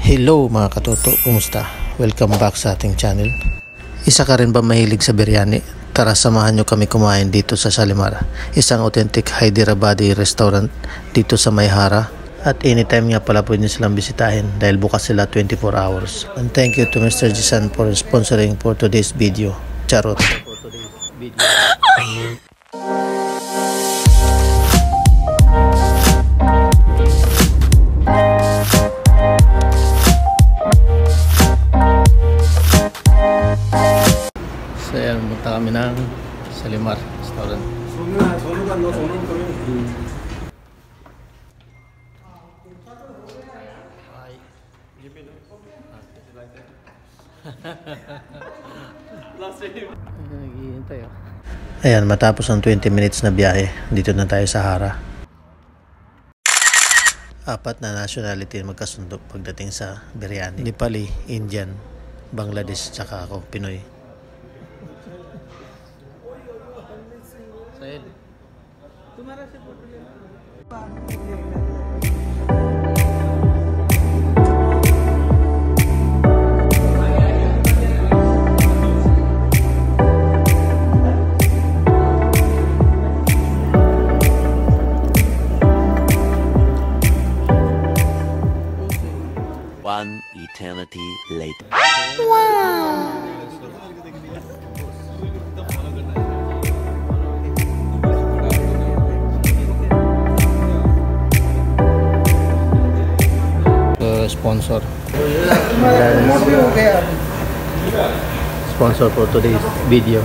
Hello mga katoto, kumusta? Welcome back sa ating channel. Isa ka rin ba mahilig sa biryani? Tara samahan nyo kami kumain dito sa Shalimar, isang authentic Hyderabadi restaurant dito sa Mayhara. At anytime nga pala pwede nyo silang bisitahin dahil bukas sila 24 hours. And thank you to Mr. Jisan for sponsoring for today's video. Charot! So yan, punta kami ng Shalimar restaurant. Ayan, matapos ang 20 minutes na biyahe, dito na tayo sa Hara. Apat na nationality magkasundo pagdating sa biryani. Nepali, Indian, Bangladesh, tsaka ako, Pinoy. Sahil, tumara si photo niya. One eternity later. Wow! Sponsor. Sponsor for today's video.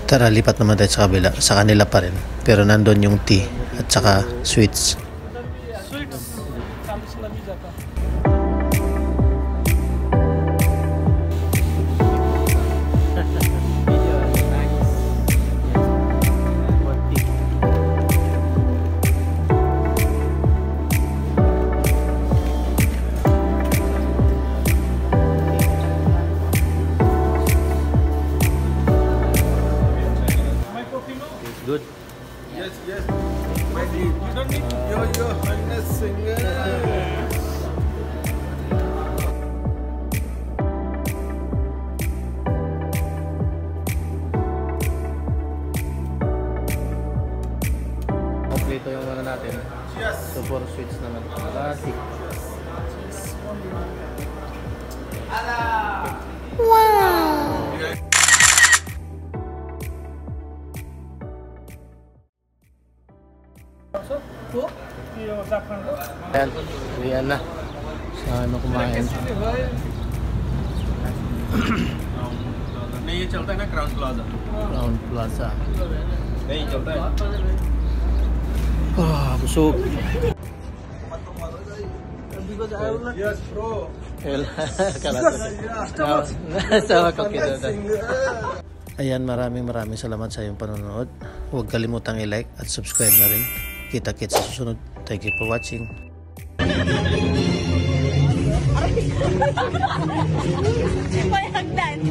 Tara, lipat naman tayo sa kabila. Sa kanila pa rin. Pero nandun yung tea at saka sweets. Good. Yes, yes. You don't need your highness singer. Kompleto yung ano natin. Yes. Super sweets naman. Classic. Wow! Ayan, uwian na. Saan mo kumain? नहीं ये चलता है ना Crowne Plaza Crown Plaza. नहीं चलता है Busog. Yes bro Ayan, maraming salamat sa iyong panonood. Huwag kalimutang i-like at subscribe na rin. Kita-kits sa susunod. Thank you for watching. May hagdan.